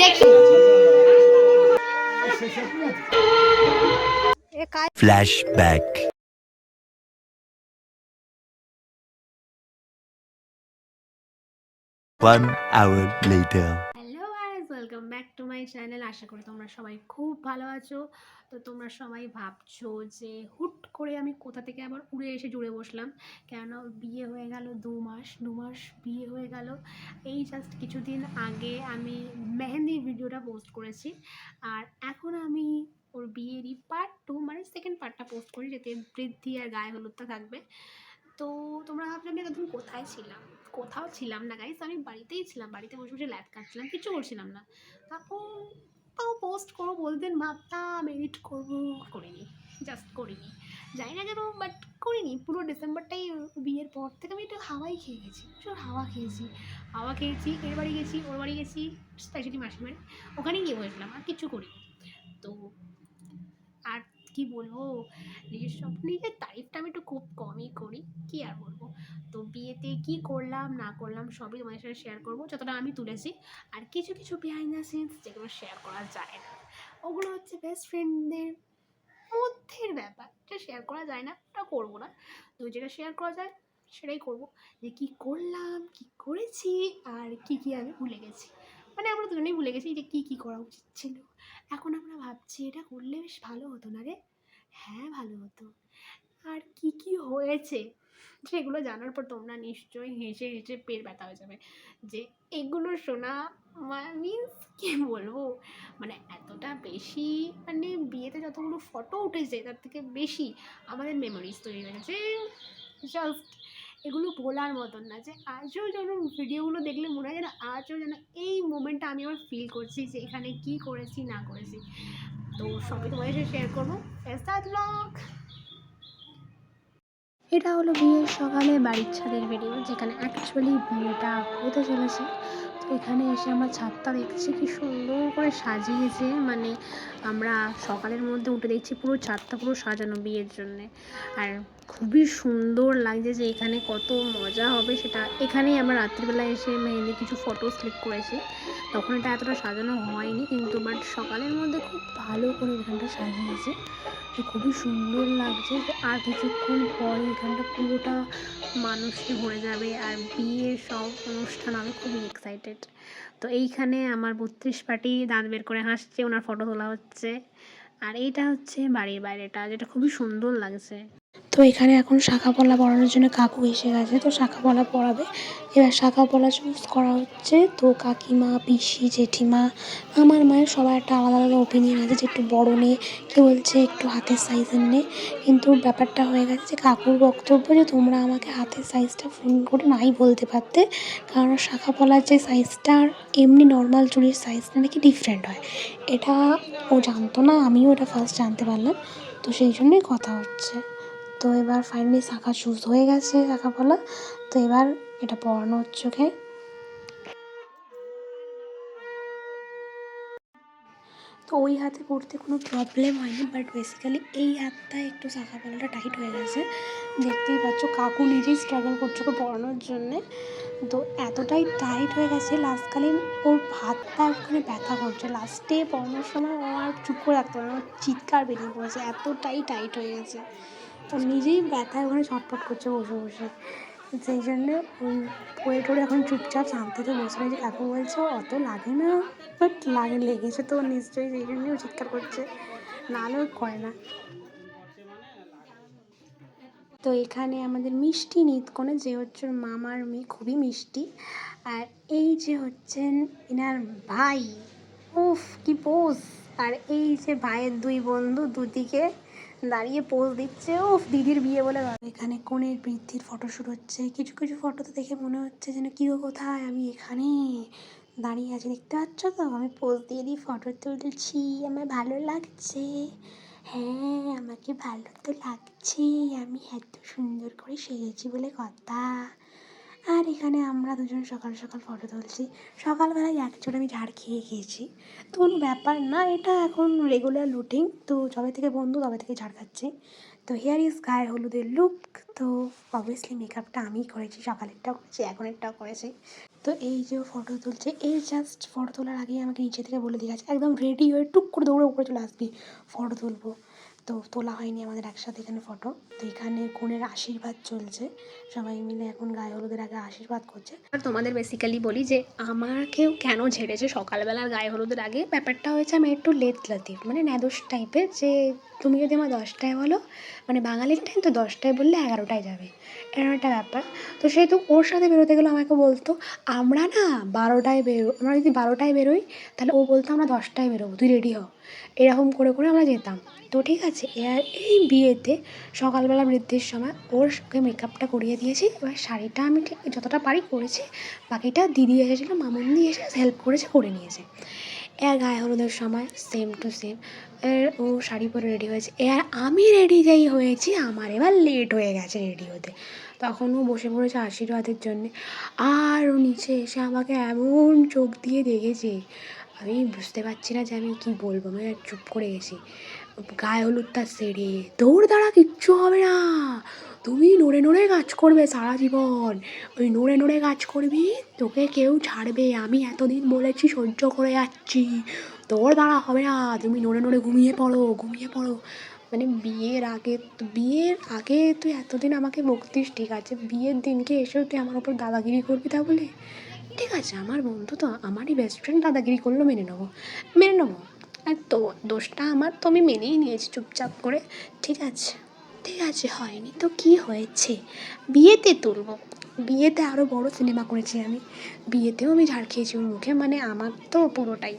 দেখি Flashback. 1 hour later. Hello guys, welcome back to my channel. আশা করি তোমরা সবাই খুব ভালো আছো। তো তোমরা সবাই ভাবছো যে হুট করে আমি কোথা থেকে আবার উড়ে এসে জুড়ে বসলাম, কেন বিয়ে হয়ে গেল 2 মাস বিয়ে হয়ে গেল। এই জাস্ট কিছুদিন আগে আমি মেহেন্দির ভিডিওটা পোস্ট করেছি, আর এখন আমি ওর বিয়েরই পার্ট 2 মানে সেকেন্ড পার্টটা পোস্ট করি, যেতে বৃদ্ধি আর গায়ে হলুদটা থাকবে। তো তোমরা ভাবছো আমি এতদিন কোথায় ছিলাম? কোথাও ছিলাম না গাইস, আমি বাড়িতেই ছিলাম, বাড়িতে বসে বসে ল্যাদ কাটছিলাম, কিছু করছিলাম না। তারপর তাও পোস্ট করবো বলতেন, ভাবতাম এডিট করবো, করিনি, জাস্ট করিনি, জানি না কেন, বাট করিনি। পুরো ডিসেম্বরটাই বিয়ের পর থেকে আমি একটু হাওয়াই খেয়ে গেছি, প্রচুর হাওয়া খেয়েছি, এর বাড়ি গেছি, ওর বাড়ি গেছি, স্পেশালি মাসির বাড়ি, ওখানে গিয়ে বসলাম, আর কিছু করিনি। তো আর কি বলবো, নিজের তারিফটা আমি একটু খুব কমই করি, কি আর বলবো। তো বিয়েতে কি করলাম না করলাম সবই তোমাদের সাথে শেয়ার করবো, যতটা আমি তুলেছি। আর কিছু কিছু বিহাইন্ড দ্য সিনস যেগুলো শেয়ার করা যায় না, ওগুলো হচ্ছে বেস্ট ফ্রেন্ডদের মধ্যের ব্যাপার, যেটা শেয়ার করা যায় না ওটা করবো না। তো যেটা শেয়ার করা যায় সেটাই করবো, যে কি করলাম, কি করেছি, আর কি কি আমি ভুলে গেছি। মানে আমরা দুজনেই ভুলে গেছি যে কি কি করা উচিত ছিল। এখন আমরা ভাবছি এটা করলে বেশ ভালো হতো না রে। হ্যাঁ, ভালো হতো। আর কি কি হয়েছে সেগুলো জানার পর তোমরা নিশ্চয়ই হেসে হেসে পেট ব্যথা হয়ে যাবে, যে এগুলো শোনা মিন্স কি বলবো, মানে এতটা বেশি, মানে বিয়েতে যতগুলো ফটো উঠেছে তার থেকে বেশি আমাদের মেমোরিজ তৈরি হয়েছে, জাস্ট এগুলো বলার মতন না, যে আজও যেন ভিডিওগুলো দেখলে মনে হয় যেন আজও যেন এই মোমেন্টটা আমি আমার ফিল করছি, যে এখানে কি করেছি না করেছি। তো সবই তোমাদের সাথে শেয়ার করবো। ব্লগ। এটা হলো বিয়ের সকালে বাড়ির ছাদের ভিডিও, যেখানে অ্যাকচুয়ালি বিয়েটা হতে চলেছে। তো এখানে এসে আমরা ছাদটা দেখছি কি সুন্দর করে সাজিয়েছে, মানে আমরা সকালের মধ্যে উঠে দেখছি পুরো ছাদটা পুরো সাজানো বিয়ের জন্যে। আর খুবই সুন্দর লাগছে, যে এখানে কত মজা হবে সেটা এখানেই আমরা রাত্রিবেলা এসে মেহেন্দি কিছু ফটোস ক্লিক করেছি, তখন এটা এতটা সাজানো হয়নি, কিন্তু বাট সকালের মধ্যে খুব ভালো করে এখানটা সাজিয়েছে, তো খুবই সুন্দর লাগছে। আর কিছুক্ষণ পরে এখানটা পুরোটা মানুষে ভরে যাবে, আর বিয়ের সব অনুষ্ঠান, আমি খুবই এক্সাইটেড। তো এইখানে আমার 32 পার্টি দাঁত বের করে হাসছে, ওনার ফটো তোলা হচ্ছে। আর এইটা হচ্ছে বাড়ির বাইরেটা, যেটা খুবই সুন্দর লাগছে। তো এখানে এখন শাখা পলা পরানোর জন্য কাকু এসে গেছে, তো শাখা পলা পরাবে। এবার শাখা পলা চুজ করা হচ্ছে, তো কাকিমা, পিসি, জেঠিমা, আমার মায়ের সবার একটা আলাদা আলাদা ওপিনিয়ন আছে, যে একটু বড় নে, কেউ বলছে একটু হাতের সাইজের নে। কিন্তু ব্যাপারটা হয়ে গেছে যে কাকুর বক্তব্য, যে তোমরা আমাকে হাতের সাইজটা ফোন করে নাই বলতে পারতে, কারণ শাখা পলার যে সাইজটা আর এমনি নর্মাল চুড়ির সাইজটা নাকি ডিফারেন্ট হয়। এটা ও জানতো না, আমিও এটা ফার্স্ট জানতে পারলাম, তো সেই জন্যই কথা হচ্ছে। তো এবার ফাইনালি শাখা চুজ হয়ে গেছে, শাখা পলা। তো এবার এটা পরানো হচ্ছে ওকে। তো ওই হাতে পড়তে কোনো প্রবলেম হয়নি, বাট বেসিক্যালি এই হাতটা একটু শাখা পলাটা টাইট হয়ে গেছে, দেখতেই পাচ্ছ। কাকু নিজেই স্ট্রাগল করছে ওকে পরানোর জন্যে, তো এতটাই টাইট হয়ে গেছে লাস্টকালীন ওর হাতটা ওখানে ব্যথা করছে, লাস্টে পরানোর সময় ও আর চুপ করে রাখতে পারে না, ওর চিৎকার বেরিয়ে পড়েছে, এতটাই টাইট হয়ে গেছে। তো নিজেই ব্যথায় ওখানে ছটফট করছে বসে বসে, সেই জন্য ওই পড়ে টরে এখন চুপচাপ শান্তিতে বসে রয়েছে। কাকু বলছে অত লাগে না, বাট লেগেছে তো নিশ্চয়ই, সেই জন্যই ও চিৎকার করছে, নাহলেও করে না। তো এখানে আমাদের মিষ্টি নিতকনে, যে হচ্ছে ওর মামার মেয়ে, খুবই মিষ্টি। আর এই যে হচ্ছেন এনার ভাই, উফ কি পোজ। আর এই যে ভাইয়ের 2 বন্ধু দুদিকে দাঁড়িয়ে পোজ দিচ্ছে, উফ দিদির বিয়ে বলে। এখানে কনের বৃদ্ধির ফটোশ্যুট হচ্ছে, কিছু কিছু ফটোতে দেখে মনে হচ্ছে যেন কি গো কোথায়, আমি এখানে দাঁড়িয়ে আছি, দেখতে পাচ্ছ তো, আমি পোজ দিয়ে দিই ফটো তুলছি, আমার ভালো লাগছে। হ্যাঁ, আমাকে ভালো তো লাগছেই, আমি এত সুন্দর করে সেজেছি বলে কথা। আর এখানে আমরা দুজন সকাল সকাল ফটো তুলছি। সকালবেলায় অ্যাকচুয়ালি আমি ঝাড় খেয়ে গিয়েছি, তো কোনো ব্যাপার না, এটা এখন রেগুলার রুটিন। তো যবে থেকে বন্ধু তবে থেকে ঝাড় খাচ্ছি, তো হেয়ার ইজ গায়ে হলুদের লুক। তো অবভিয়াসলি মেকআপটা আমিই করেছি, সকালেরটাও করেছি, এখনেরটাও করেছি। তো এই যে ফটো তুলছে, এই জাস্ট ফটো তোলার আগেই আমাকে নিচে থেকে বলে দিয়ে গেছে একদম রেডি হয়ে টুক করে দৌড়ে উপরে চলে আসবি, ফটো তুলবো। তো তোলা হয়নি আমাদের একসাথে এখানে ফটো। তো এখানে কনের আশীর্বাদ চলছে, সবাই মিলে এখন গায়ে হলুদের আগে আশীর্বাদ করছে। আর তোমাদের বেসিক্যালি বলি যে আমাকেও কেন ঝেড়েছে সকালবেলার গায়ে হলুদের আগে। ব্যাপারটা হয়েছে আমি একটু লেট লাতিফ, মানে ন্যাদোস টাইপের, যে তুমি যদি আমার 10টায় বলো, মানে বাঙালির টাইম তো 10টায় বললে 11টায় যাবে, এরকম একটা ব্যাপার। তো সেহেতু ওর সাথে বেরোতে গেলে আমাকে বলতো আমরা না 12টায় আমরা যদি 12টায় বেরোই তাহলে ও বলতো আমরা 10টায় বেরোবো, তুই রেডি হ। এরকম করে করে আমরা যেতাম। তো ঠিক আছে, এই বিয়েতে সকালবেলা বৃদ্ধির সময় ওরকে মেকআপটা করিয়ে দিয়েছি। এবার শাড়িটা আমি ঠিক যতটা পারি করেছি, বাকিটা দিদি এসেছিলো, মামুন্দি এসে হেল্প করেছে, করে নিয়েছে। এর গায়ে হলুদের সময় সেম টু সেম ও শাড়ি পরে রেডি হয়েছে। এর আমি রেডি যেই হয়েছি, আমার এবার লেট হয়ে গেছে রেডি হতে। তখন ও বসে পড়েছে আশীর্বাদের জন্যে। আর ও নিচে এসে আমাকে এমন চোখ দিয়ে দেখেছে, আমি বুঝতে পারছি না যে আমি কী বলবো, আমি চুপ করে গেছি। গায়ে হলুদটা সেরে দৌড় দাঁড়া, কিচ্ছু হবে না, তুমি নড়ে নড়ে কাজ করবে সারা জীবন, ওই নড়ে নড়ে কাজ করবি, তোকে কেউ ছাড়বে, আমি এতদিন বলেছি সহ্য করে যাচ্ছি, দৌড় দাঁড়া হবে না, তুমি নড়ে নড়ে ঘুমিয়ে পড়ো, ঘুমিয়ে পড়ো। মানে বিয়ের আগে তুই এতদিন আমাকে বকতিস, ঠিক আছে, বিয়ের দিনকে এসেও তুই আমার ওপর দাদাগিরি করবি তা বলে? ঠিক আছে, আমার বন্ধু তো, আমারই বেস্ট ফ্রেন্ড দাদাগিরি করলো, মেনে নেবো। আর তো দোষটা আমার, তো আমি মেনেই নিয়েছি চুপচাপ করে। ঠিক আছে হয়নি তো কি হয়েছে, বিয়েতে তুলবো, বিয়েতে আরও বড় সিনেমা করেছি আমি, বিয়েতেও আমি ঝাড় খেয়েছি ওর মুখে, মানে আমার তো পুরোটাই,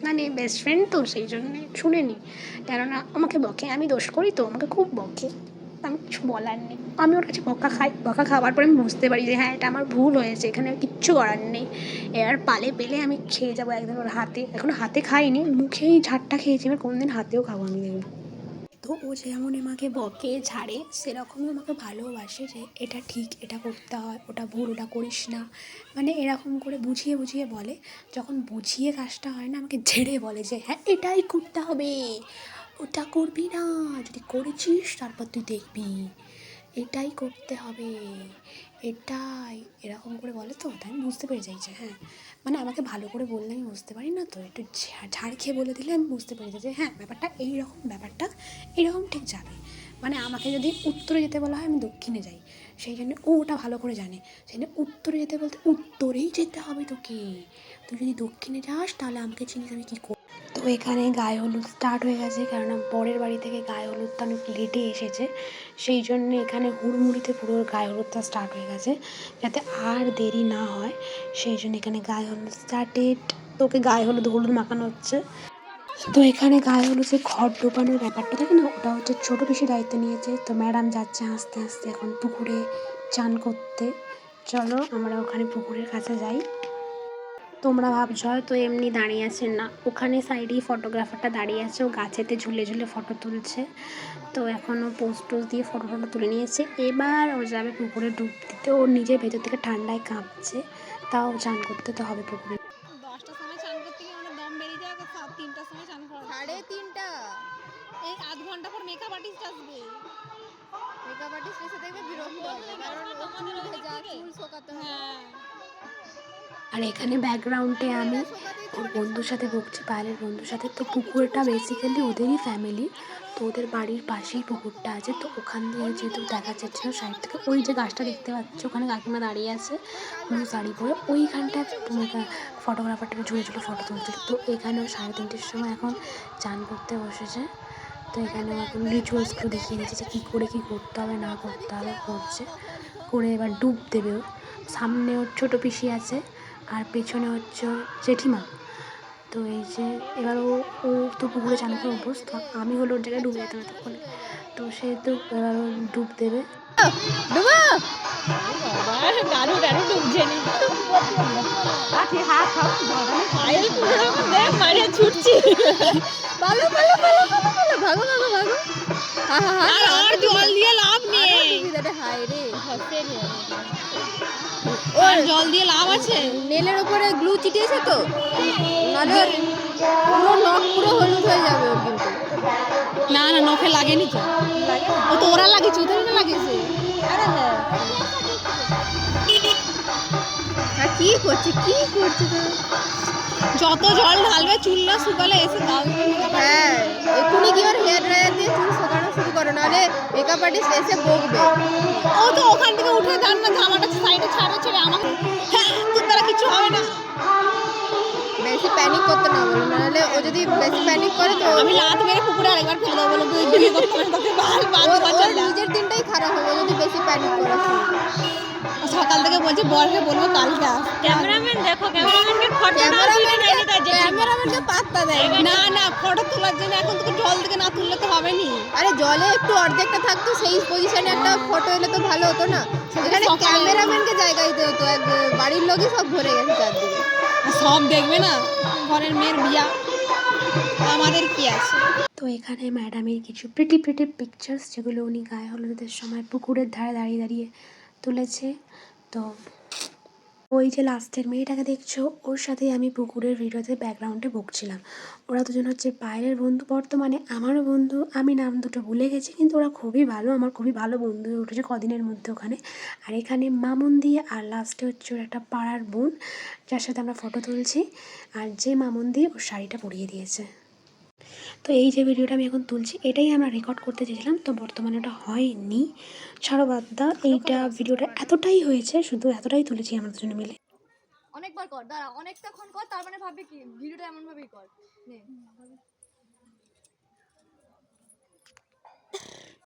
মানে বেস্ট ফ্রেন্ড তো সেই জন্যে শুনে নি, কেননা আমাকে বকে, আমি দোষ করি তো আমাকে খুব বকে, আমি কিছু বলার নেই, আমি ওর কাছে বকা খাই, বকা খাওয়ার পরে আমি বুঝতে পারি যে হ্যাঁ এটা আমার ভুল হয়েছে, এখানে আর কিচ্ছু করার নেই, এবার পালে পেলে আমি খেয়ে যাবো একদিন ওর হাতে, এখনও হাতে খাইনি, মুখেই ঝাড়টা খেয়েছি, এবার কোনোদিন হাতেও খাবো আমি দেখবো। তো ও যেমন আমাকে বকে ঝাড়ে, সেরকমই আমাকে ভালোবাসে, যে এটা ঠিক, এটা করতে হয়, ওটা ভুল, ওটা করিস না, মানে এরকম করে বুঝিয়ে বুঝিয়ে বলে। যখন বুঝিয়ে কাজটা হয় না, আমাকে ঝেড়ে বলে যে হ্যাঁ এটাই করতে হবে, ওটা করবি না, যদি করেছিস তারপর তুই দেখবি, এটাই করতে হবে, এটাই, এরকম করে বলে। তো তাই আমি বুঝতে পেরে যাই যে হ্যাঁ, মানে আমাকে ভালো করে বললে আমি বুঝতে পারি না, তো একটু ঝাড় খেয়ে বলে দিলে আমি বুঝতে পেরে যাই যে হ্যাঁ ব্যাপারটা এইরকম ঠিক যাবে। মানে আমাকে যদি উত্তরে যেতে বলা হয় আমি দক্ষিণে যাই, সেই জন্য ও ওটা ভালো করে জানে, সেই জন্য উত্তরে যেতে বলতে উত্তরেই যেতে হবে তোকে, তুই যদি দক্ষিণে যাস তাহলে আমাকে চিনিস আমি কী করব। তো এখানে গায়ে হলুদ স্টার্ট হয়ে গেছে, কেননা বরের বাড়ি থেকে গায়ে হলুদটা অনেক লেটে এসেছে, সেই জন্য এখানে হুড়মুড়িতে পুরো গায়ে হলুদটা স্টার্ট হয়ে গেছে, যাতে আর দেরি না হয়, সেই জন্য এখানে গায়ে হলুদ স্টার্টেড। তোকে গায়ে হলুদ মাখানো হচ্ছে। তো এখানে গায়ে হলুদে ঘর ডোবানোর ব্যাপারটা থাকে না, ওটা হচ্ছে ছোটো পিসি দায়িত্ব নিয়েছে। তো ম্যাডাম যাচ্ছে আস্তে আস্তে এখন পুকুরে চান করতে, চলো আমরা ওখানে পুকুরের কাছে যাই। তোমরা ভাবছো হয়তো এমনি দাঁড়িয়ে আছেন, না, ওখানে সাইডেই ফটোগ্রাফারটা দাঁড়িয়ে আছে, ও গাছেতে ঝুলে ঝুলে ফটো তুলছে। তো এখনও পোস্ট দিয়ে ফটো তুলে নিয়েছে, এবার ও যাবে পুকুরে ডুব দিতে, ওর নিজের ভেতর থেকে ঠান্ডায় কাঁপছে, তাও চান করতে তো হবে পুকুরে। 10টার সময় চান করতে গিয়ে আমাদের দম বেরিয়ে যায়, 3টার সময় চান করা, 3:30। এই আধ ঘন্টা পর মেকআপ আর্টিস্ট আসবে, মেকআপ আর্টিস্ট এসে দেখবে বিরক্ত হবে, কারণ চুল ভেজা, চুল শোকাতে হবে। হ্যাঁ, আর এখানে ব্যাকগ্রাউন্ডে আমি ওর বন্ধুর সাথে বকছি, পায়েলের বন্ধুর সাথে। তো পুকুরটা বেসিক্যালি ওদেরই ফ্যামিলি, তো ওদের বাড়ির পাশেই পুকুরটা আছে। তো ওখান দিয়ে যেহেতু দেখা যাচ্ছিলো সাইড থেকে, ওই যে গাছটা দেখতে পাচ্ছ ওখানে কাকিমা দাঁড়িয়ে আছে শাড়ি পরে, ওইখানটায় ফটোগ্রাফারটাকে ঝুলে ঝুলে ফটো তুলছিল। তো এখানেও 3:30টার সময় এখন চান করতে বসেছে। তো এখানে এখন রিচুয়ালসগুলো দেখিয়ে দিচ্ছে যে কী করে কী করতে হবে না করতে হবে, করছে করে এবার ডুব দেবে। সামনে ওর ছোটো পিসি আছে, আর পেছনে হচ্ছে জেঠিমা। তো এই যে এবার ও তো পুকুরে চান করে অভ্যস্ত, আমি হলো ওর জায়গায় ডুবে যেতাম তখন। তো সে তো এবার ও ডুব দেবে। ছুটছি, ভালো ভালো ভালো ভালো ভালো ভাগো ভাগো ভাগো, আর জল দিয়ে লাভ নেই, হায় রে, ওর জল দিয়ে লাভ আছে, নেলের উপরে গ্লু চিটিয়েছে তো, নাহলে পুরো নখ পুরো হলুদ হয়ে যাবে ওর কিন্তু। না না নখে লাগেনি তো, ও তো ওরা লাগিয়েছে, ওদের না লাগিয়েছে। আরে হ্যাঁ আর কি করছে তো, যত জল ঢালবে চুল না শুকালে এসে দাও। হ্যাঁ এক্ষুনি কি ওর হেয়ার ড্রায়ার দিয়ে চুল শুকানো শুরু করো, নাহলে মেকআপ আর্টিস্ট এসে বকবে। ও তো ওখান থেকে উঠে যান না, জামাটা সাইডে ছেড়ে আমাকে, হ্যাঁ তোর দ্বারা কিছু হবে না। বেশি প্যানিক করতে না বলো, নাহলে ও যদি বেশি প্যানিক করে তো আমি লাত মেরে পুকুরে আরেকবার ফেলে দেবো, বলে বিয়ে করতে হবে তোকে, ওর নিজের দিনটাই খারাপ হবে যদি বেশি প্যানিক করে। সকাল থেকে বলছে বরকে বলবো কালকে আস। ক্যামেরাম্যান দেখো, ক্যামেরাম্যানকে পাত্তা দেয় না। না ফটো তোলার জন্য এখন তোকে জল থেকে না তুললে তো হবে নি। আরে জলে একটু অর্ধেকটা থাকতো, সেই পজিশনে একটা ফটো এলে তো ভালো হতো না। এখানে ক্যামেরাম্যানকে জায়গা দিতে হতো, বাড়ির লোকই সব ভরে গেছে চারদিকে, সব দেখবে না ঘরের মেয়ের বিয়া, আমাদের কি আছে। তো এখানে ম্যাডামের কিছু প্রিটি পিকচার্স যেগুলো উনি গায়ে হলুদের সময় পুকুরের ধারে দাঁড়িয়ে দাঁড়িয়ে তুলেছে। তো ওই যে লাস্টের মেয়েটাকে দেখছো, ওর সাথে আমি পুকুরের ভিডিওতে ব্যাকগ্রাউন্ডে বকছিলাম। ওরা দুজন হচ্ছে বাইরের বন্ধু, বর্তমানে আমারও বন্ধু, আমি নাম দুটো ভুলে গেছি, কিন্তু ওরা খুবই ভালো, আমার খুবই ভালো বন্ধু হয়ে উঠেছে কদিনের মধ্যে ওখানে। আর এখানে মামুন দিয়ে, আর লাস্টে হচ্ছে ওর একটা পাড়ার বোন যার সাথে আমরা ফটো তুলছি, আর যে মামুন দিয়ে ওর শাড়িটা পরিয়ে দিয়েছে। তো এই যে ভিডিওটা আমি এখন তুলছি, এটাই আমরা রেকর্ড করতে চেয়েছিলাম, তো বর্তমানে ওটা হয়নি, ছাড়ো বাদ দাও। এইটা ভিডিওটা এতটাই হয়েছে, শুধু এতটাই তুলেছি আমরা দুজনে মিলে। অনেকবার কর, দাঁড়া অনেকটাক্ষণ কর, তার মানে ভাববে কি ভিডিওটা এমন ভাবেই কর। নে